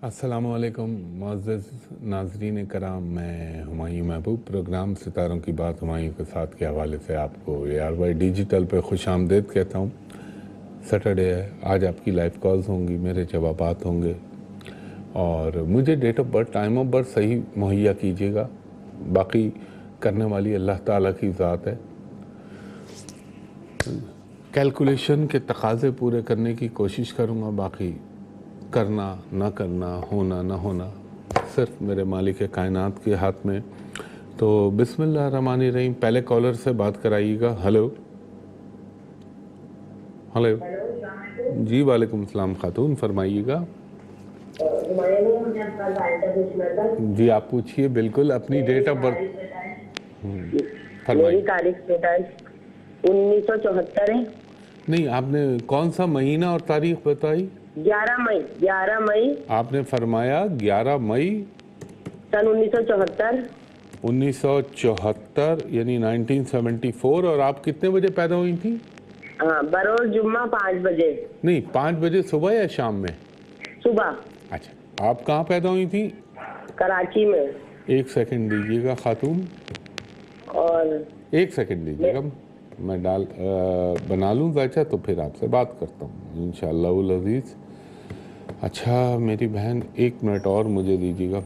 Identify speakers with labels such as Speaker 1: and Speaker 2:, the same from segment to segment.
Speaker 1: السلام علیکم معزز ناظرین کرام، میں ہمایوں محبوب پروگرام ستاروں کی بات ہمایوں کے ساتھ کے حوالے سے آپ کو ARY ڈیجیٹل پہ خوش آمدید کہتا ہوں۔ سیٹرڈے ہے، آج آپ کی لائیو کالز ہوں گی، میرے جوابات ہوں گے، اور مجھے date of birth time of birth صحیح مہیا کیجیے گا، باقی کرنے والی اللہ تعالیٰ کی ذات ہے۔ کیلکولیشن کے تقاضے پورے کرنے کی کوشش کروں گا، باقی کرنا نہ کرنا، ہونا نہ ہونا صرف میرے مالک کائنات کے ہاتھ میں۔ تو بسم اللہ الرحمن الرحیم، پہلے کالر سے بات کرائیے گا۔ ہلو ہلو، جی وعلیکم السلام خاتون، فرمائیے گا۔ جی آپ پوچھیے، بالکل اپنی ڈیٹ آف برتھ
Speaker 2: میری تاریخ 1974 ہے۔
Speaker 1: نہیں، آپ نے کون سا مہینہ اور تاریخ بتائی؟
Speaker 2: 11 مئی
Speaker 1: آپ نے فرمایا 11 مئی
Speaker 2: سن 1974۔
Speaker 1: 1974 یعنی 1974، اور آپ کتنے بجے پیدا ہوئی تھیں؟
Speaker 2: ہاں، بروز جمعہ 5 بجے۔
Speaker 1: نہیں، 5 بجے صبح یا شام میں؟
Speaker 2: صبح۔
Speaker 1: اچھا، آپ کہاں پیدا ہوئی تھیں؟
Speaker 2: کراچی میں۔
Speaker 1: ایک سیکنڈ دیجیے گا خاتون،
Speaker 2: اور
Speaker 1: ایک سیکنڈ دیجیے گا، میں بنا لوں ذائچہ تو پھر آپ سے بات کرتا ہوں انشاءاللہ العزیز۔ اچھا میری بہن، 1 منٹ اور مجھے دیجیے گا۔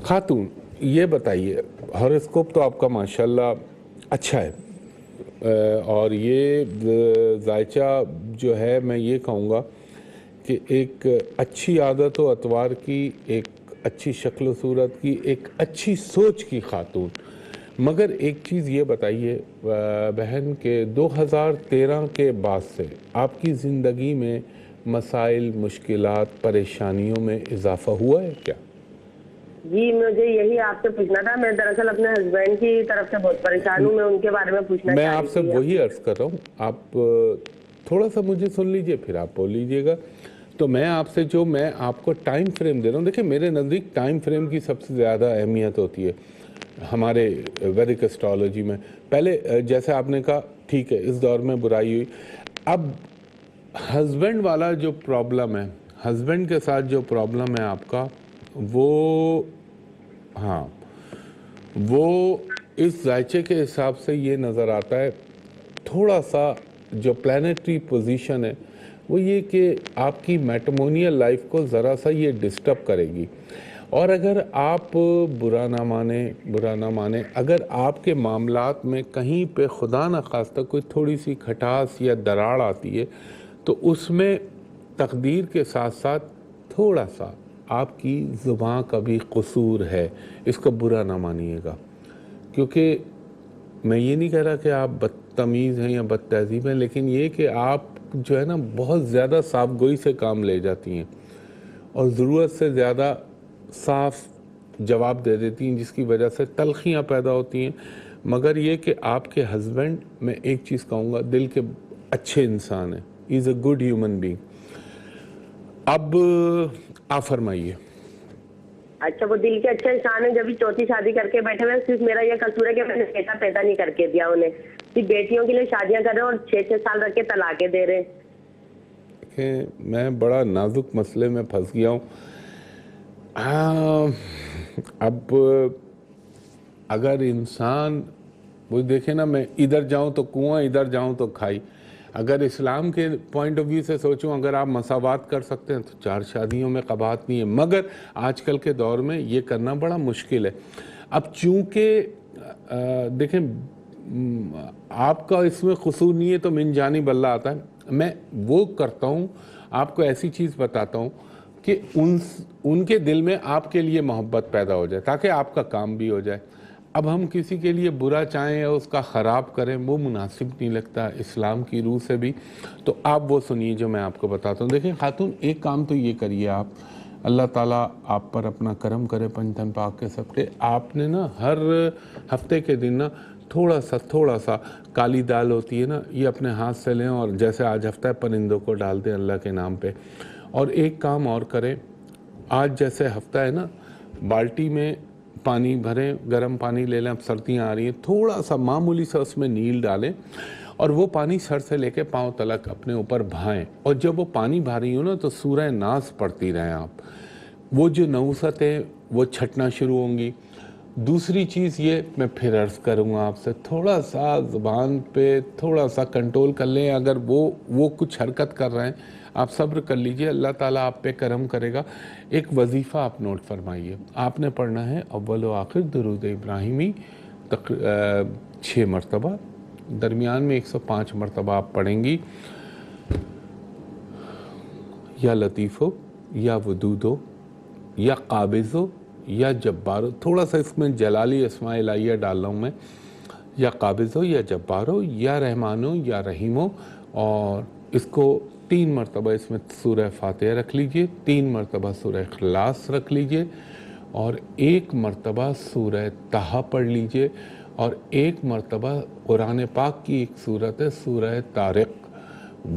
Speaker 1: خاتون یہ بتائیے، ہاروسکوپ تو آپ کا ماشاءاللہ اچھا ہے، اور یہ ذائچہ جو ہے میں یہ کہوں گا کہ ایک اچھی عادت و اطوار کی، ایک اچھی شکل و صورت کی، ایک اچھی سوچ کی خاتون۔ مگر ایک چیز یہ بتائیے بہن کہ 2013 کے بعد سے آپ کی زندگی میں مسائل، مشکلات، پریشانیوں میں اضافہ ہوا ہے کیا؟
Speaker 2: جی مجھے یہی آپ سے پوچھنا تھا، میں دراصل اپنے ہسبینڈ کی طرف سے بہت پریشان ہوں، میں ان کے بارے میں پوچھنا
Speaker 1: میں
Speaker 2: چاہ
Speaker 1: آپ
Speaker 2: رہی
Speaker 1: سے
Speaker 2: تھی۔
Speaker 1: وہی عرض کر رہا ہوں، آپ تھوڑا سا مجھے سن لیجئے پھر آپ بول لیجئے گا۔ تو میں آپ سے میں آپ کو ٹائم فریم دے رہا ہوں، دیکھیں میرے نزدیک ٹائم فریم کی سب سے زیادہ اہمیت ہوتی ہے ہمارے ویدک اسٹرالوجی میں۔ پہلے جیسے آپ نے کہا ٹھیک ہے، اس دور میں برائی ہوئی، اب ہسبینڈ والا جو پرابلم ہے، ہسبینڈ کے ساتھ جو پرابلم ہے آپ کا، وہ اس ذائچے کے حساب سے یہ نظر آتا ہے تھوڑا سا جو پلانیٹری پوزیشن ہے وہ یہ کہ آپ کی میٹرمونیل لائف کو ذرا سا یہ ڈسٹرب کرے گی، اور اگر آپ برا نہ مانیں اگر آپ کے معاملات میں کہیں پہ خدا نخواستہ کوئی تھوڑی سی کھٹاس یا دراڑ آتی ہے تو اس میں تقدیر کے ساتھ ساتھ تھوڑا سا آپ کی زبان کا بھی قصور ہے، اس کو برا نہ مانیے گا، کیونکہ میں یہ نہیں کہہ رہا کہ آپ بدتمیز ہیں یا بد تہذیب ہیں، لیکن یہ کہ آپ جو ہے نا بہت زیادہ صاف گوئی سے کام لے جاتی ہیں اور ضرورت سے زیادہ صاف جواب دے دیتی ہیں، جس کی وجہ سے تلخیاں پیدا ہوتی ہیں۔ مگر یہ کہ آپ کے ہسبینڈ، میں ایک چیز کہوں گا، دل کے اچھے انسان ہیں، ہی از اے گڈ ہیومن بینگ۔ اب آپ فرمائیے۔
Speaker 2: اچھا، وہ دل کے اچھے انسان ہیں، جب بھی چوتھی شادی کر کے بیٹھے ہوئے، صرف میرا یہ قصور ہے کہ میں نے بیٹا پیدا نہیں کر کے دیا انہیں، صرف بیٹیوں کے لیے شادیاں کر رہے ہیں اور 6 سال رکھ کے طلاقیں دے رہے ہیں۔
Speaker 1: میں بڑا نازک مسئلے میں پھنس گیا ہوں۔ اب اگر انسان وہ دیکھے نا، میں ادھر جاؤں تو کنواں، ادھر جاؤں تو کھائی، اگر اسلام کے پوائنٹ آف ویو سے سوچوں، اگر آپ مساوات کر سکتے ہیں تو 4 شادیوں میں قباحت نہیں ہے، مگر آج کل کے دور میں یہ کرنا بڑا مشکل ہے۔ اب چونکہ دیکھیں آپ کا اس میں قصور نہیں ہے تو من جانب اللہ آتا ہے، میں وہ کرتا ہوں، آپ کو ایسی چیز بتاتا ہوں کہ ان کے دل میں آپ کے لیے محبت پیدا ہو جائے تاکہ آپ کا کام بھی ہو جائے۔ اب ہم کسی کے لیے برا چاہیں یا اس کا خراب کریں، وہ مناسب نہیں لگتا اسلام کی روح سے بھی۔ تو آپ وہ سنیے جو میں آپ کو بتاتا ہوں۔ دیکھیں خاتون، ایک کام تو یہ کریے آپ، اللہ تعالیٰ آپ پر اپنا کرم کرے پنجتن پاک کے سب کے، آپ نے نا ہر ہفتے کے دن نا تھوڑا سا کالی دال ہوتی ہے نا، یہ اپنے ہاتھ سے لیں اور جیسے آج ہفتہ ہے پرندوں کو ڈال دیں اللہ کے نام پہ۔ اور ایک کام اور کریں، آج جیسے ہفتہ ہے نا، بالٹی میں پانی بھریں، گرم پانی لے لیں، اب سردیاں آ رہی ہیں، تھوڑا سا معمولی سا اس میں نیل ڈالیں اور وہ پانی سر سے لے کے پاؤں تلک اپنے اوپر بہائیں، اور جب وہ پانی بھا رہی ہو نا تو سورہ ناس پڑھتی رہیں آپ، وہ جو نحوستیں وہ چھٹنا شروع ہوں گی. دوسری چیز یہ میں پھر عرض کروں گا آپ سے, تھوڑا سا زبان پہ تھوڑا سا کنٹرول کر لیں. اگر وہ کچھ حرکت کر رہے ہیں آپ صبر کر لیجئے, اللہ تعالیٰ آپ پہ کرم کرے گا. ایک وظیفہ آپ نوٹ فرمائیے, آپ نے پڑھنا ہے اول و آخر درود ابراہیمی 6 مرتبہ, درمیان میں 105 مرتبہ آپ پڑھیں گی. یا لطیفو, یا ودودو, یا قابضو, یا جبارو, تھوڑا سا اس میں جلالی اسماء الہیہ ڈال رہا ہوں میں, یا قابضو, یا جبارو, یا رحمانو, یا رحیمو. اور اس کو 3 مرتبہ اس میں سورہ فاتحہ رکھ لیجئے, 3 مرتبہ سورہ اخلاص رکھ لیجئے, اور 1 مرتبہ سورہ طہ پڑھ لیجئے, اور 1 مرتبہ قرآن پاک کی ایک سورت ہے سورہ طارق,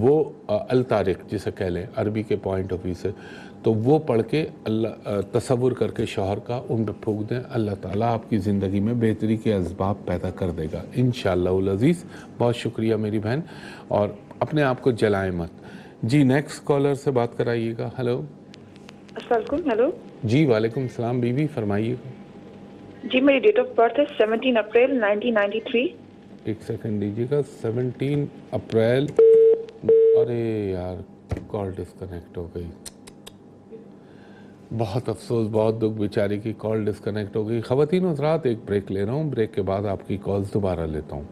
Speaker 1: وہ الطارق جسے کہہ لیں عربی کے پوائنٹ آف ویو سے, تو وہ پڑھ کے اللہ تصور کر کے شوہر کا ان پہ پھونک دیں. اللہ تعالیٰ آپ کی زندگی میں بہتری کے اسباب پیدا کر دے گا انشاءاللہ العزیز. بہت شکریہ میری بہن, اور اپنے آپ کو جلائیں مت. جی نیکسٹ کالر سے بات کرائیے گا. ہلو,
Speaker 3: السلام علیکم. ہلو
Speaker 1: جی وعلیکم السلام بیوی, فرمائیے گا.
Speaker 3: جی میری ڈیٹ آف برتھ ہے 17 اپریل 1993.
Speaker 1: ایک سیکنڈ دیجیے گا. 17 اپریل, ارے یار کال ڈسکنیکٹ ہو گئی, بہت افسوس, بہت دکھ, بیچاری کی کال ڈسکنیکٹ ہو گئی. خواتین و حضرات ایک بریک لے رہا ہوں, بریک کے بعد آپ کی کالز دوبارہ لیتا ہوں.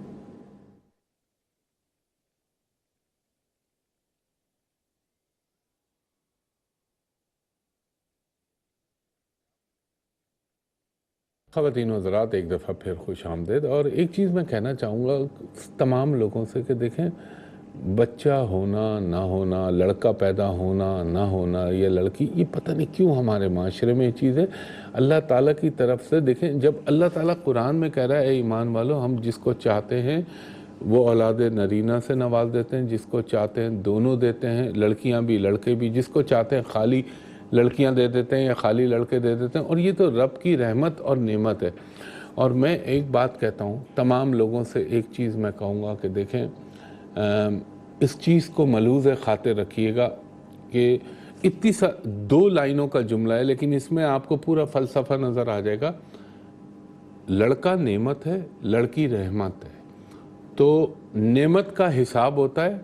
Speaker 1: خواتین و حضرات ایک دفعہ پھر خوش آمدید. اور ایک چیز میں کہنا چاہوں گا تمام لوگوں سے کہ دیکھیں, بچہ ہونا نہ ہونا, لڑکا پیدا ہونا نہ ہونا یا لڑکی, یہ پتہ نہیں کیوں ہمارے معاشرے میں یہ چیز ہے. اللہ تعالیٰ کی طرف سے دیکھیں, جب اللہ تعالیٰ قرآن میں کہہ رہا ہے اے ایمان والو, ہم جس کو چاہتے ہیں وہ اولاد نرینہ سے نواز دیتے ہیں, جس کو چاہتے ہیں دونوں دیتے ہیں, لڑکیاں بھی لڑکے بھی, جس کو چاہتے ہیں خالی لڑکیاں دے دیتے ہیں یا خالی لڑکے دے دیتے ہیں. اور یہ تو رب کی رحمت اور نعمت ہے. اور میں ایک بات کہتا ہوں تمام لوگوں سے, ایک چیز میں کہوں گا کہ دیکھیں اس چیز کو ملحوظ خاطر رکھیے گا کہ اتنی 2 لائنوں کا جملہ ہے, لیکن اس میں آپ کو پورا فلسفہ نظر آ جائے گا. لڑکا نعمت ہے, لڑکی رحمت ہے. تو نعمت کا حساب ہوتا ہے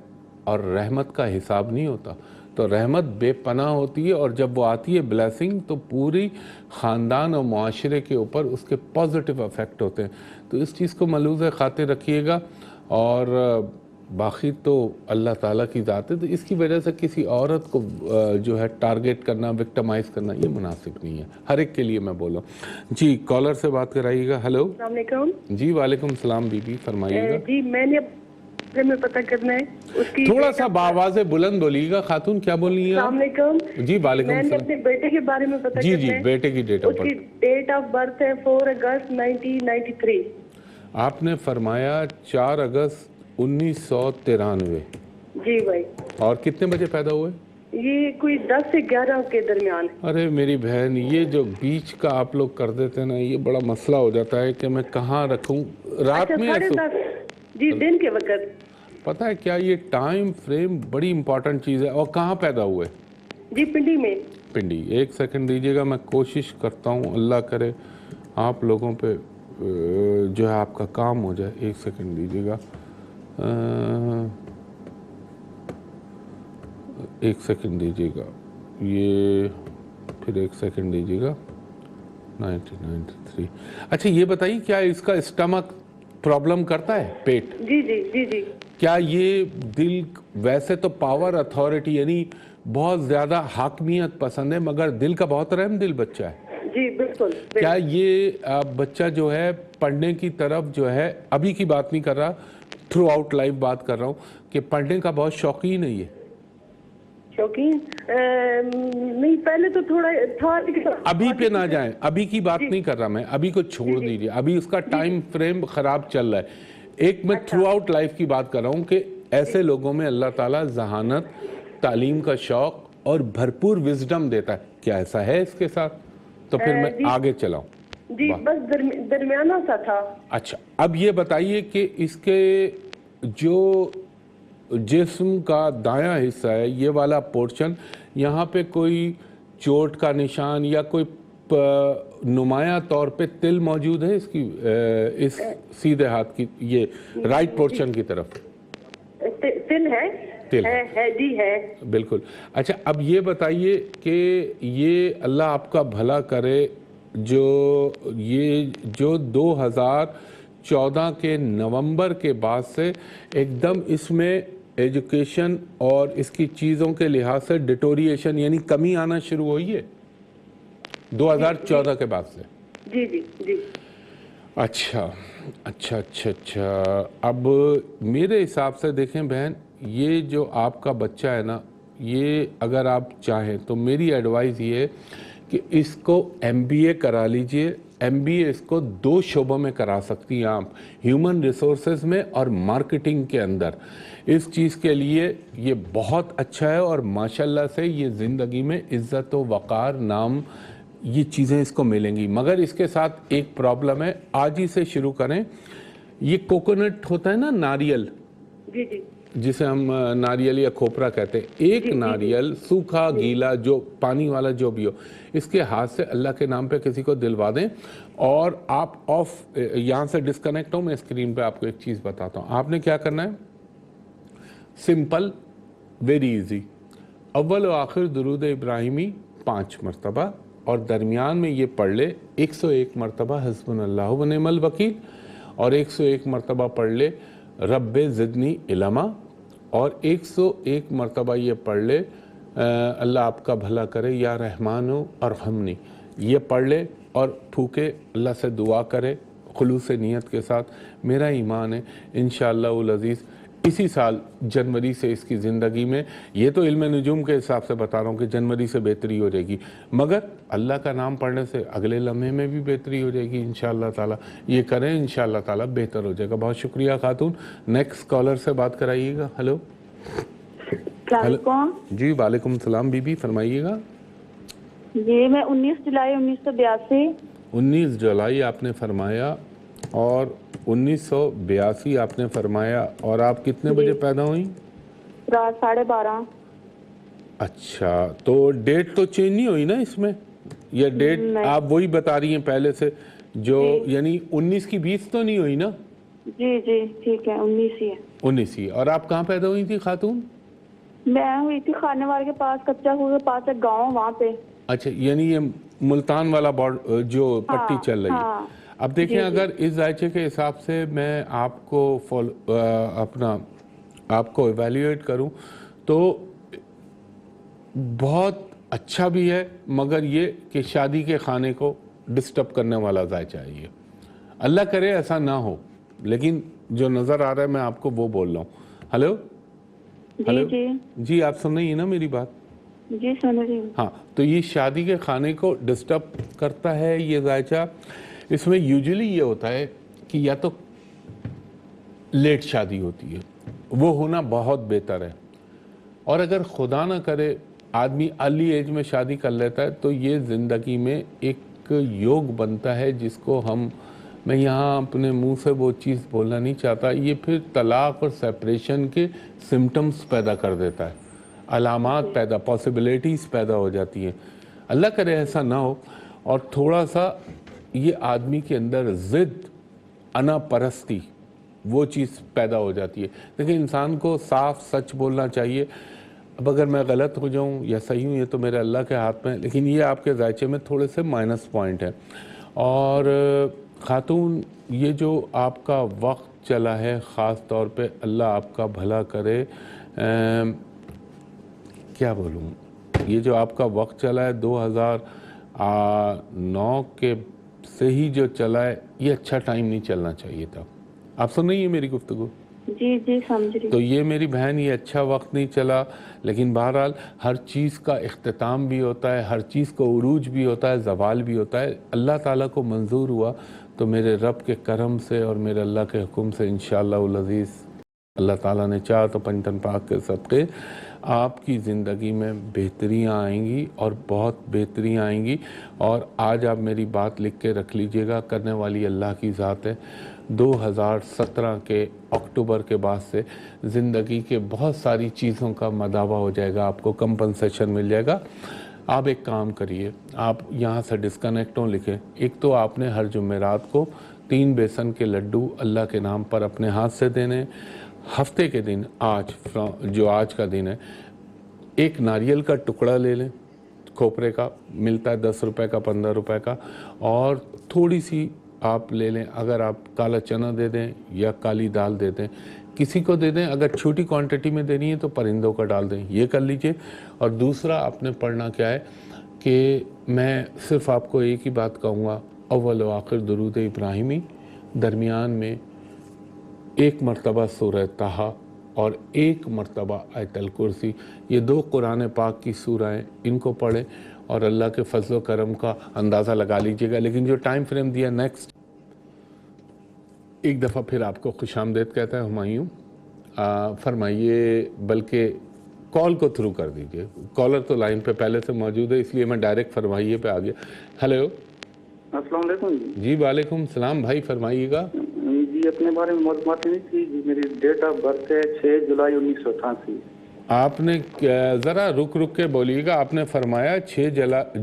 Speaker 1: اور رحمت کا حساب نہیں ہوتا. تو رحمت بے پناہ ہوتی ہے, اور جب وہ آتی ہے بلیسنگ تو پوری خاندان اور معاشرے کے اوپر اس کے پازیٹیو افیکٹ ہوتے ہیں. تو اس چیز کو ملحوظ خاطر رکھیے گا. اور باقی تو اللہ تعالیٰ کی ذات ہے, تو اس کی وجہ سے کسی عورت کو جو ہے ٹارگٹ کرنا, وکٹمائز کرنا, یہ مناسب نہیں ہے. ہر ایک کے لیے میں بولا. جی کالر سے بات کرائیے گا. ہلو,
Speaker 2: السلام علیکم.
Speaker 1: جی وعلیکم السلام بیوی, فرمائیے گا.
Speaker 2: جی میں نے بارے میں پتہ کرنا ہے اس کی.
Speaker 1: تھوڑا سا بآواز بلند بولیے گا خاتون, کیا بول رہی ہیں
Speaker 2: السلام
Speaker 1: آپ؟
Speaker 2: علیکم.
Speaker 1: جی وعلیکم
Speaker 2: میں نے
Speaker 1: السلام.
Speaker 2: اپنے بیٹے کے بارے میں پتہ کرنا ہے.
Speaker 1: جی بیٹے کی ڈیٹ آف
Speaker 2: اس کی
Speaker 1: برتھ.
Speaker 2: ڈیٹ آف برتھ ہے 4 اگست 1993.
Speaker 1: آپ نے فرمایا 4 اگست 1993.
Speaker 2: جی بھائی.
Speaker 1: اور کتنے بجے پیدا ہوئے؟
Speaker 2: یہ کوئی 10 سے 11 کے درمیان.
Speaker 1: ارے میری بہن, یہ جو بیچ کا آپ لوگ کر دیتے ہیں نا, یہ بڑا مسئلہ ہو جاتا ہے کہ میں کہاں رکھوں رات میں.
Speaker 2: 10:30 جی دن کے وقت.
Speaker 1: پتہ ہے کیا, یہ ٹائم فریم بڑی امپورٹنٹ چیز ہے. اور کہاں پیدا ہوئے؟
Speaker 2: جی پنڈی میں.
Speaker 1: پنڈی. ایک سیکنڈ دیجیے گا, میں کوشش کرتا ہوں, اللہ کرے آپ لوگوں پہ جو ہے آپ کا کام ہو جائے. ایک سیکنڈ دیجیے گا, ایک سیکنڈ دیجیے گا, یہ پھر ایک سیکنڈ دیجیے گا. 1993. اچھا یہ بتائیے, کیا اس کا اسٹمک پرابلم کرتا ہے, پیٹ؟
Speaker 2: جی جی جی جی. کیا
Speaker 1: یہ دل, ویسے تو پاور اتھارٹی یعنی بہت زیادہ حاکمیت پسند ہے, مگر دل کا بہت رحم دل بچہ ہے.
Speaker 2: جی بالکل.
Speaker 1: کیا یہ بچہ جو ہے پڑھنے کی طرف جو ہے, ابھی کی بات نہیں کر رہا, تھرو آؤٹ لائف بات کر رہا ہوں, کہ پڑھنے کا بہت شوقین ہے؟ یہ
Speaker 2: شوقین نہیں, پہلے تو تھوڑا تھا.
Speaker 1: ابھی پہ نہ جائیں, ابھی کی بات نہیں کر رہا میں, ابھی کو چھوڑ دیجیے, ابھی اس کا ٹائم فریم خراب چل رہا ہے. ایک میں تھرو آؤٹ لائف کی بات کر رہا ہوں کہ ایسے لوگوں میں اللہ تعالیٰ ذہانت, تعلیم کا شوق اور بھرپور وزڈم دیتا ہے. کیا ایسا ہے اس کے ساتھ؟ تو پھر میں آگے چلاؤں.
Speaker 2: جی بس درمیانہ سا تھا.
Speaker 1: اچھا, اب یہ بتائیے کہ اس کے جو جسم کا دایاں حصہ ہے, یہ والا پورشن, یہاں پہ کوئی چوٹ کا نشان یا کوئی نمایاں طور پہ تل موجود ہے اس کی اس سیدھے ہاتھ کی یہ رائٹ پورشن کی طرف؟
Speaker 2: تل ہے جی ہے
Speaker 1: بالکل. اچھا اب یہ بتائیے کہ یہ اللہ آپ کا بھلا کرے جو 2014 کے نومبر کے بعد سے ایک دم اس میں ایجوکیشن اور اس کی چیزوں کے لحاظ سے ڈیٹوریشن یعنی کمی آنا شروع ہوئی ہے 2014 کے بعد سے؟
Speaker 2: جی جی جی.
Speaker 1: اچھا. اب میرے حساب سے دیکھیں بہن، یہ جو آپ کا بچہ ہے نا، یہ اگر آپ چاہیں تو میری ایڈوائز یہ ہے کہ اس کو MBA کرا لیجئے. MBA اس کو 2 شعبوں میں کرا سکتی ہیں آپ، ہیومن ریسورسز میں اور مارکیٹنگ کے اندر. اس چیز کے لیے یہ بہت اچھا ہے اور ماشاءاللہ سے یہ زندگی میں عزت و وقار، نام، یہ چیزیں اس کو ملیں گی. مگر اس کے ساتھ ایک پرابلم ہے، آج ہی سے شروع کریں. یہ کوکونٹ ہوتا ہے نا، ناریل،
Speaker 2: جی جی
Speaker 1: جسے ہم ناریل یا کھوپرا کہتے ہیں، ایک ناریل سوکھا گیلا جو پانی والا جو بھی ہو، اس کے ہاتھ سے اللہ کے نام پہ کسی کو دلوا دیں. اور آپ یہاں سے ڈسکنیکٹ ہوں، میں اسکرین پہ آپ کو ایک چیز بتاتا ہوں. آپ نے کیا کرنا ہے؟ Simple, very easy. اول و آخر درود ابراہیمی 5 مرتبہ اور درمیان میں یہ پڑھ لے 101 مرتبہ حسبنا اللہ و نعم الوکیل، اور 101 مرتبہ پڑھ لے رب زدنی علما، اور 101 مرتبہ یہ پڑھ لے اللہ آپ کا بھلا کرے یا رحمانو ارحمنی. یہ پڑھ لے اور پھوکے، اللہ سے دعا کرے خلوص نیت کے ساتھ. میرا ایمان ہے انشاءاللہ العزیز اسی سال جنوری سے اس کی زندگی میں، یہ تو علم نجوم کے حساب سے بتا رہا ہوں کہ جنوری سے بہتری ہو جائے گی، مگر اللہ کا نام پڑھنے سے اگلے لمحے میں بھی بہتری ہو جائے گی انشاءاللہ تعالی. یہ کریں انشاءاللہ تعالی بہتر ہو جائے گا. بہت شکریہ خاتون. نیکسٹ کالر سے بات کرائیے گا. ہلو. جی وعلیکم السلام بی بی، فرمائیے گا.
Speaker 4: جی میں 19 جولائی 1982.
Speaker 1: 19 جولائی آپ نے فرمایا اور 1982 آپ نے فرمایا، اور آپ کتنے بجے پیدا ہوئیں؟
Speaker 4: رات 12:30.
Speaker 1: اچھا، تو ڈیٹ تو چینج نہیں ہوئی نا اس میں؟ یا ڈیٹ آپ وہی بتا رہی ہیں پہلے سے جو یعنی 19 کی 20 تو نہیں ہوئی نا؟
Speaker 4: جی جی ٹھیک ہے، 19 ہی ہے.
Speaker 1: 19 ہی. اور آپ کہاں پیدا ہوئی تھی خاتون؟
Speaker 4: میں ہوئی تھی خانے والے کے پاس، کچا خوہ کے پاس ایک گاؤں، وہاں پہ.
Speaker 1: اچھا، یعنی یہ ملتان والا جو پٹی چل رہی ہے. اب دیکھیں اگر اس ذائچے کے حساب سے میں آپ کو آپ کو ایویلیویٹ کروں تو بہت اچھا بھی ہے، مگر یہ کہ شادی کے خانے کو ڈسٹرب کرنے والا ذائچہ ہے یہ. اللہ کرے ایسا نہ ہو، لیکن جو نظر آ رہا ہے میں آپ کو وہ بول رہا ہوں. ہلو ہلو جی آپ سن رہی ہیں نا میری بات؟
Speaker 4: جی سن رہی ہوں.
Speaker 1: ہاں، تو یہ شادی کے خانے کو ڈسٹرب کرتا ہے یہ ذائچہ. اس میں یوجولی یہ ہوتا ہے کہ یا تو لیٹ شادی ہوتی ہے، وہ ہونا بہت بہتر ہے، اور اگر خدا نہ کرے آدمی ارلی ایج میں شادی کر لیتا ہے تو یہ زندگی میں ایک یوگ بنتا ہے جس کو میں یہاں اپنے منہ سے وہ چیز بولنا نہیں چاہتا، یہ پھر طلاق اور سیپریشن کے سمٹمز پیدا کر دیتا ہے، علامات پاسبلٹیز پیدا ہو جاتی ہیں. اللہ کرے ایسا نہ ہو. اور تھوڑا سا یہ آدمی کے اندر ضد، انا پرستی، وہ چیز پیدا ہو جاتی ہے. لیکن انسان کو صاف سچ بولنا چاہیے. اب اگر میں غلط ہو جاؤں یا صحیح ہوں یہ تو میرے اللہ کے ہاتھ میں ہے، لیکن یہ آپ کے ذائچے میں تھوڑے سے مائنس پوائنٹ ہے. اور خاتون یہ جو آپ کا وقت چلا ہے، خاص طور پہ اللہ آپ کا بھلا کرے، کیا بولوں، یہ جو آپ کا وقت چلا ہے 2009 کے سے ہی جو چلا ہے، یہ اچھا ٹائم نہیں چلنا چاہیے تھا. آپ سن رہی ہیں میری گفتگو؟
Speaker 4: جی جی سمجھ رہی.
Speaker 1: تو یہ میری بہن یہ اچھا وقت نہیں چلا، لیکن بہرحال ہر چیز کا اختتام بھی ہوتا ہے، ہر چیز کو عروج بھی ہوتا ہے، زوال بھی ہوتا ہے. اللہ تعالیٰ کو منظور ہوا تو میرے رب کے کرم سے اور میرے اللہ کے حکم سے انشاءاللہ العزیز اللہ تعالیٰ نے چاہا تو پنجتن پاک کے صدقے آپ کی زندگی میں بہتریاں آئیں گی، اور بہت بہتریاں آئیں گی. اور آج آپ میری بات لکھ کے رکھ لیجئے گا، کرنے والی اللہ کی ذات ہے. 2017 کے اکتوبر کے بعد سے زندگی کے بہت ساری چیزوں کا مداوع ہو جائے گا، آپ کو کمپنسیشن مل جائے گا. آپ ایک کام کریے, آپ یہاں سے ڈسکنیکٹ ہوں لکھیں. ایک تو آپ نے ہر جمعرات کو 3 بیسن کے لڈو اللہ کے نام پر اپنے ہاتھ سے دینے. ہفتے کے دن جو آج کا دن ہے, ایک ناریل کا ٹکڑا لے لیں, کھوپرے کا ملتا ہے 10 روپے کا 15 روپے کا, اور تھوڑی سی آپ لے لیں. اگر آپ کالا چنا دے دیں یا کالی دال دے دیں, کسی کو دے دیں. اگر چھوٹی کوانٹٹی میں دینی ہے تو پرندوں کا ڈال دیں, یہ کر لیجئے. اور دوسرا آپ نے پڑھنا کیا ہے کہ میں صرف آپ کو ایک ہی بات کہوں گا, اول و آخر درود ابراہیمی, درمیان میں 1 مرتبہ سورہ طٰہٰ اور 1 مرتبہ آیت الکرسی. یہ 2 قرآن پاک کی سورہ ہیں, ان کو پڑھیں اور اللہ کے فضل و کرم کا اندازہ لگا لیجئے گا. لیکن جو ٹائم فریم دیا نیکسٹ, ایک دفعہ پھر آپ کو خوش آمدید کہتا ہے ہمایوں. فرمائیے, بلکہ کال کو تھرو کر دیجئے, کالر تو لائن پہ پہلے سے موجود ہے, اس لیے میں ڈائریکٹ فرمائیے پہ آ گیا. ہیلو,
Speaker 5: السلام علیکم
Speaker 1: جی وعلیکم السلام بھائی, فرمائیے گا.
Speaker 5: جی اپنے بارے میں معلومات نہیں تھی. جی میری ڈیٹ آف برتھ ہے 6 جولائی 1988.
Speaker 1: آپ نے ذرا رک کے بولیے گا. آپ نے فرمایا 6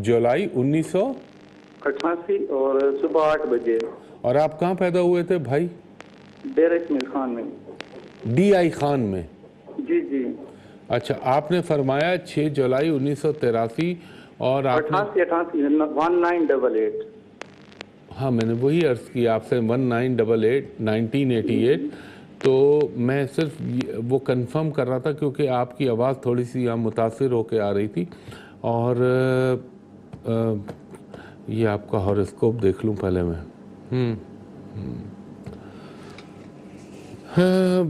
Speaker 1: جولائی 1988
Speaker 5: اور صبح 8 بجے.
Speaker 1: اور آپ کہاں پیدا ہوئے تھے بھائی؟
Speaker 5: ڈیرہ اسماعیل خان میں.
Speaker 1: ڈی آئی خان میں؟
Speaker 5: جی جی.
Speaker 1: اچھا, آپ نے فرمایا 6 جولائی 1983 اور آپ نے
Speaker 5: 1988.
Speaker 1: ہاں میں نے وہی عرض کی آپ سے 1988. تو میں صرف وہ کنفرم کر رہا تھا کیونکہ آپ کی آواز تھوڑی سی یہاں متاثر ہو کے آ رہی تھی. اور یہ آپ کا ہاروسکوپ دیکھ لوں پہلے میں.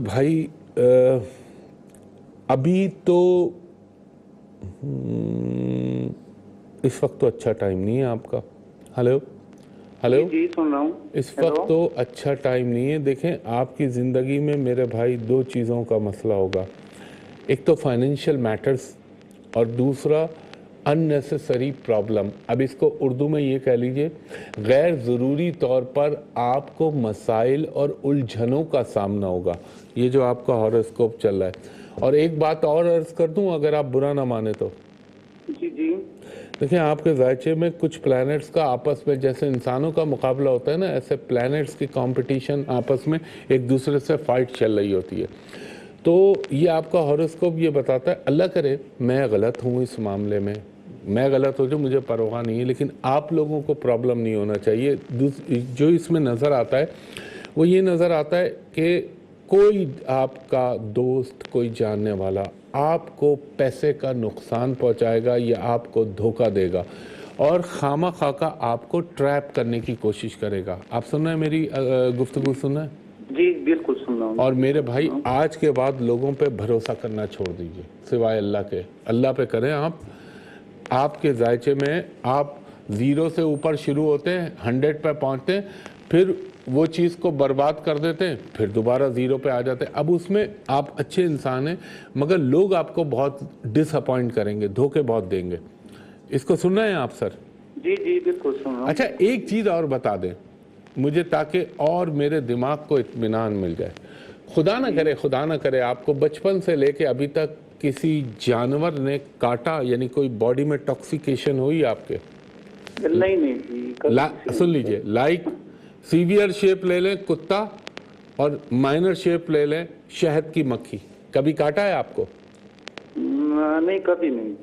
Speaker 1: بھائی ابھی تو اس وقت تو اچھا ٹائم نہیں ہے آپ کا. ہلو
Speaker 5: جی سن رہا ہوں.
Speaker 1: اس وقت تو اچھا ٹائم نہیں ہے. دیکھیں آپ کی زندگی میں میرے بھائی 2 چیزوں کا مسئلہ ہوگا. ایک تو فائنینشیل میٹرز اور دوسرا unnecessary پرابلم. اب اس کو اردو میں یہ کہہ لیجئے, غیر ضروری طور پر آپ کو مسائل اور الجھنوں کا سامنا ہوگا. یہ جو آپ کا ہاروسکوپ چل رہا ہے. اور ایک بات اور عرض کر دوں اگر آپ برا نہ مانے تو.
Speaker 5: جی جی.
Speaker 1: دیکھیں آپ کے ذائچے میں کچھ پلانٹس کا آپس میں جیسے انسانوں کا مقابلہ ہوتا ہے نا, ایسے پلانٹس کی کمپٹیشن آپس میں ایک دوسرے سے فائٹ چل رہی ہوتی ہے. تو یہ آپ کا ہاروسکوپ یہ بتاتا ہے, اللہ کرے میں غلط ہوں اس معاملے میں, میں غلط ہو جو مجھے پرواہ نہیں ہے, لیکن آپ لوگوں کو پرابلم نہیں ہونا چاہیے. جو اس میں نظر آتا ہے وہ یہ نظر آتا ہے کہ کوئی آپ کا دوست, کوئی جاننے والا آپ کو پیسے کا نقصان پہنچائے گا یا آپ کو دھوکہ دے گا اور خامہ خواہ آپ کو ٹریپ کرنے کی کوشش کرے گا. آپ سن رہے ہیں میری گفتگو سن رہے ہیں؟
Speaker 5: جی بالکل سن رہا ہوں.
Speaker 1: اور میرے بھائی آج کے بعد لوگوں پہ بھروسہ کرنا چھوڑ دیجئے سوائے اللہ کے. اللہ پہ کریں. آپ کے ذائچے میں آپ 0 سے اوپر شروع ہوتے ہیں, 100 پہ پہنچتے ہیں, پھر وہ چیز کو برباد کر دیتے ہیں, پھر دوبارہ 0 پہ آ جاتے ہیں. اب اس میں آپ اچھے انسان ہیں مگر لوگ آپ کو بہت ڈس اپوائنٹ کریں گے, دھوکے بہت دیں گے. اس کو سن رہے ہیں آپ سر؟
Speaker 5: جی جی بالکل سن رہا ہوں.
Speaker 1: اچھا ایک چیز اور بتا دیں مجھے تاکہ اور میرے دماغ کو اطمینان مل جائے. خدا نہ کرے آپ کو بچپن سے لے کے ابھی تک کسی جانور نے کاٹا, یعنی کوئی باڈی میں ٹاکسیکیشن ہوئی آپ کے؟
Speaker 5: نہیں جی.
Speaker 1: سن لیجئے, لائک سیویئر شیپ لے لیں کتا اور مائنر شیپ لے لیں شہد کی مکھی. کبھی کاٹا ہے آپ کو؟
Speaker 5: نہیں کبھی نہیں.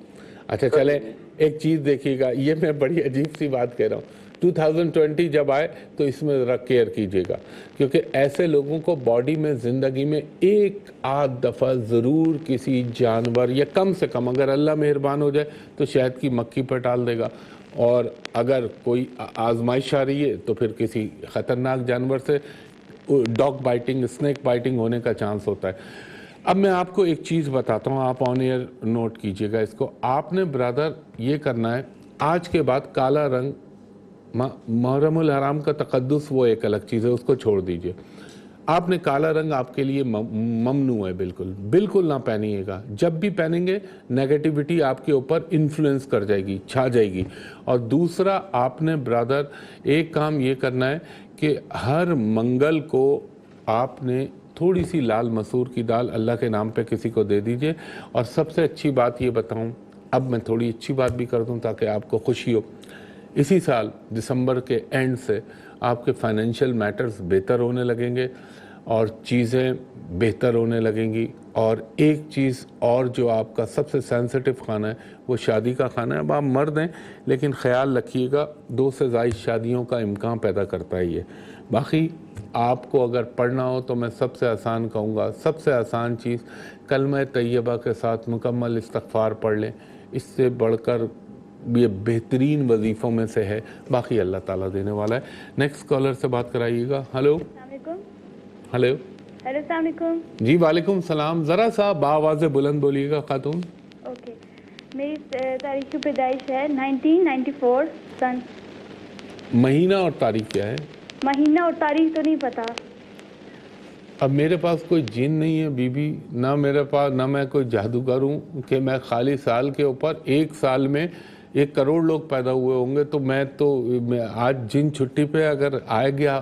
Speaker 1: اچھا چلیں ایک چیز دیکھیے گا, یہ میں بڑی عجیب سی بات کہہ رہا ہوں, 2020 جب آئے تو اس میں ذرا کیئر کیجیے گا کیونکہ ایسے لوگوں کو باڈی میں زندگی میں ایک آدھ دفعہ ضرور کسی جانور یا کم سے کم اگر اللہ مہربان ہو جائے تو شہد کی مکھی پر ڈال دے گا, اور اگر کوئی آزمائش آ رہی ہے تو پھر کسی خطرناک جانور سے ڈاگ بائٹنگ, اسنیک بائٹنگ ہونے کا چانس ہوتا ہے. اب میں آپ کو ایک چیز بتاتا ہوں, آپ آن ایئر نوٹ کیجئے گا اس کو. آپ نے برادر یہ کرنا ہے, آج کے بعد کالا رنگ, محرم الحرام کا تقدس وہ ایک الگ چیز ہے, اس کو چھوڑ دیجئے. آپ نے کالا رنگ آپ کے لیے ممنوع ہے, بالکل نہ پہنیے گا. جب بھی پہنیں گے نیگیٹیوٹی آپ کے اوپر انفلوئنس کر جائے گی, چھا جائے گی. اور دوسرا آپ نے برادر ایک کام یہ کرنا ہے کہ ہر منگل کو آپ نے تھوڑی سی لال مسور کی دال اللہ کے نام پہ کسی کو دے دیجئے. اور سب سے اچھی بات یہ بتاؤں, اب میں تھوڑی اچھی بات بھی کر دوں تاکہ آپ کو خوشی ہو. اسی سال دسمبر کے اینڈ سے آپ کے فائنینشیل میٹرز بہتر ہونے لگیں گے اور چیزیں بہتر ہونے لگیں گی. اور ایک چیز اور جو آپ کا سب سے سینسٹیو خانہ ہے وہ شادی کا خانہ ہے. اب آپ مرد ہیں لیکن خیال رکھیے گا 2 سے زائد شادیوں کا امکان پیدا کرتا ہی ہے. باقی آپ کو اگر پڑھنا ہو تو میں سب سے آسان کہوں گا، سب سے آسان چیز کلمہ طیبہ کے ساتھ مکمل استغفار پڑھ لیں. اس سے بڑھ کر یہ بہترین وظیفوں میں سے ہے. باقی اللہ تعالیٰ دینے والا ہے. نیکسٹ کالر سے بات کرائیے گا. ہلو
Speaker 4: السلام علیکم.
Speaker 1: ہلو
Speaker 4: ہیلو السلام علیکم.
Speaker 1: جی وعلیکم السلام. ذرا سا بآواز بلند بولیے گا خاتون.
Speaker 4: اوکے. میری تاریخ پیدائش ہے 1994 سن.
Speaker 1: مہینہ اور تاریخ کیا ہے؟
Speaker 4: مہینہ اور تاریخ تو نہیں پتا.
Speaker 1: اب میرے پاس کوئی جن نہیں ہے بی بی، نہ میرے پاس، نہ میں کوئی جادوگر ہوں کہ میں خالی سال کے اوپر 1 سال میں 1 کروڑ لوگ پیدا ہوئے ہوں گے. تو میں آج جن چھٹی پہ اگر آئے گیا،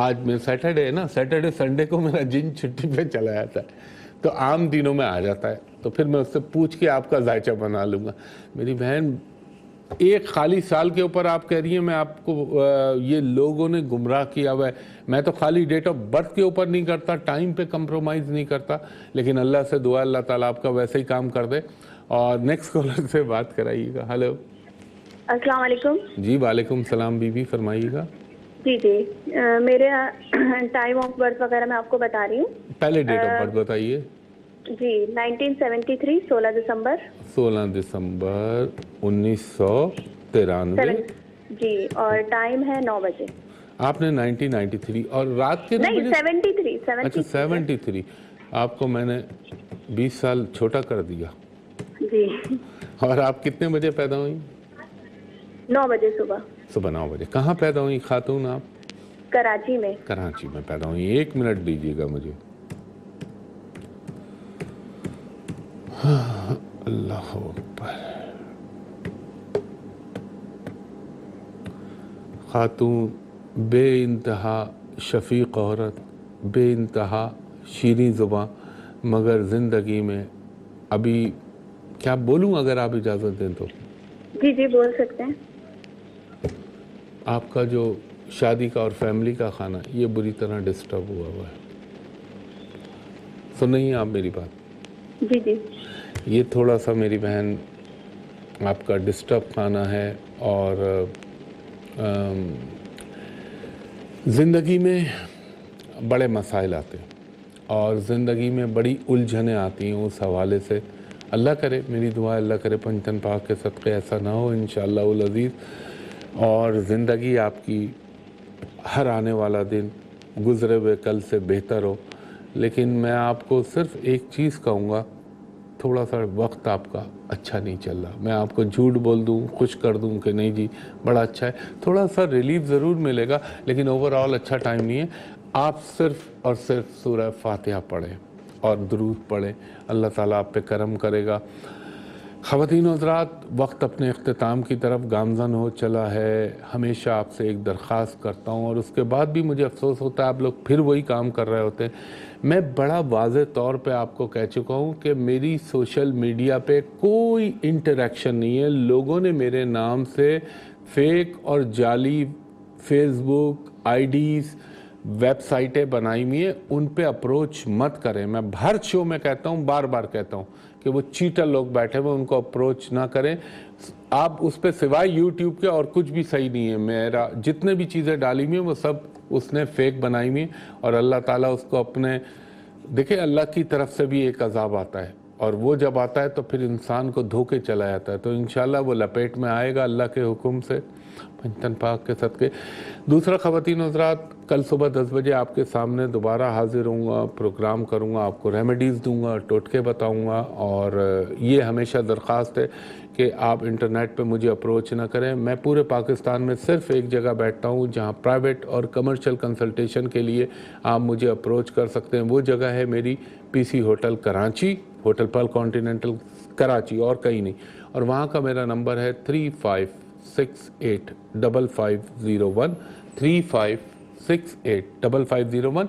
Speaker 1: آج میں سیٹرڈے ہے نا، سیٹرڈے سنڈے کو میرا جن چھٹی پہ چلا جاتا ہے تو عام دنوں میں آ جاتا ہے. تو پھر میں اس سے پوچھ کے آپ کا ذائچہ بنا لوں گا. میری بہن 1 خالی سال کے اوپر آپ کہہ رہی ہیں. میں آپ کو یہ لوگوں نے گمراہ کیا ہوا ہے. میں تو خالی ڈیٹ آف برتھ کے اوپر نہیں کرتا، ٹائم پہ کمپرومائز نہیں کرتا، لیکن اللہ سے دعا اللہ تعالیٰ آپ کا ویسے ہی کام کر دے. اور نیکسٹ کالر سے بات کرائیے گا. ہلو
Speaker 4: السلام علیکم.
Speaker 1: جی وعلیکم السلام. بی بی فرمائیے گا.
Speaker 4: جی جی میرے ٹائم آف برتھ وغیرہ میں آپ کو بتا رہی ہوں.
Speaker 1: پہلے ڈیٹ آف برتھ بتائیے.
Speaker 4: جی 1973 16 دسمبر.
Speaker 1: 16 دسمبر 1993.
Speaker 4: جی اور ٹائم ہے 9 بجے.
Speaker 1: آپ نے 1993 اور رات کے
Speaker 4: نہیں 73.
Speaker 1: اچھا 73. آپ کو میں نے 20 سال چھوٹا کر دیا.
Speaker 4: جی.
Speaker 1: اور آپ کتنے بجے پیدا ہوئی؟
Speaker 4: 9 بجے صبح.
Speaker 1: صبح 9 بجے. کہاں پیدا ہوئی خاتون آپ؟
Speaker 4: کراچی میں.
Speaker 1: کراچی میں پیدا ہوئی. 1 منٹ دیجیے گا مجھے. اللہ اکبر. خاتون بے انتہا شفیق عورت، بے انتہا شیریں زباں، مگر زندگی میں ابھی کیا بولوں اگر آپ اجازت دیں تو؟
Speaker 4: جی جی بول سکتے ہیں.
Speaker 1: آپ کا جو شادی کا اور فیملی کا خانہ یہ بری طرح ڈسٹرب ہوا ہے. سن رہی ہیں آپ میری بات؟
Speaker 4: جی جی.
Speaker 1: یہ تھوڑا سا میری بہن آپ کا ڈسٹرب خانہ ہے. اور زندگی میں بڑے مسائل آتے ہیں اور زندگی میں بڑی الجھنیں آتی ہیں. اس حوالے سے اللہ کرے، میری دعا اللہ کرے پنجتن پاک کے صدقے ایسا نہ ہو انشاءاللہ العزیز. اور زندگی آپ کی ہر آنے والا دن گزرے ہوئے کل سے بہتر ہو. لیکن میں آپ کو صرف ایک چیز کہوں گا، تھوڑا سا وقت آپ کا اچھا نہیں چل رہا. میں آپ کو جھوٹ بول دوں، خوش کر دوں کہ نہیں جی بڑا اچھا ہے، تھوڑا سا ریلیف ضرور ملے گا لیکن اوور آل اچھا ٹائم نہیں ہے. آپ صرف اور صرف سورہ فاتحہ پڑھیں اور درود پڑھیں، اللہ تعالیٰ آپ پہ کرم کرے گا. خواتین و حضرات، وقت اپنے اختتام کی طرف گامزن ہو چلا ہے. ہمیشہ آپ سے ایک درخواست کرتا ہوں اور اس کے بعد بھی مجھے افسوس ہوتا ہے آپ لوگ پھر وہی کام کر رہے ہوتے ہیں. میں بڑا واضح طور پہ آپ کو کہہ چکا ہوں کہ میری سوشل میڈیا پہ کوئی انٹریکشن نہیں ہے. لوگوں نے میرے نام سے فیک اور جعلی فیس بک آئی ڈیز ویب سائٹیں بنائی ہوئی ہیں، ان پہ اپروچ مت کریں. میں ہر شو میں کہتا ہوں، بار بار کہتا ہوں کہ وہ چیٹر لوگ بیٹھے ہوئے ان کو اپروچ نہ کریں. آپ اس پہ سوائے یوٹیوب کے اور کچھ بھی صحیح نہیں ہے. میرا جتنے بھی چیزیں ڈالی ہوئی ہیں وہ سب اس نے فیک بنائی ہوئی ہیں اور اللہ تعالیٰ اس کو اپنے دیکھیں اللہ کی طرف سے بھی ایک عذاب آتا ہے اور وہ جب آتا ہے تو پھر انسان کو دھوکے چلا جاتا ہے. تو انشاءاللہ وہ لپیٹ میں آئے گا اللہ کے حکم سے پنجتن پاک کے صدقے. دوسرا خواتین حضرات، کل صبح 10 بجے آپ کے سامنے دوبارہ حاضر ہوں گا، پروگرام کروں گا، آپ کو ریمیڈیز دوں گا، ٹوٹکے بتاؤں گا. اور یہ ہمیشہ درخواست ہے کہ آپ انٹرنیٹ پہ مجھے اپروچ نہ کریں. میں پورے پاکستان میں صرف ایک جگہ بیٹھتا ہوں جہاں پرائیویٹ اور کمرشل کنسلٹیشن کے لیے آپ مجھے اپروچ کر سکتے ہیں. وہ جگہ ہے میری P C hotel Karachi, hotel Pearl Continental Karachi, اور کہیں نہیں. اور وہاں کا میرا نمبر ہے 35685501 35685501. 685501।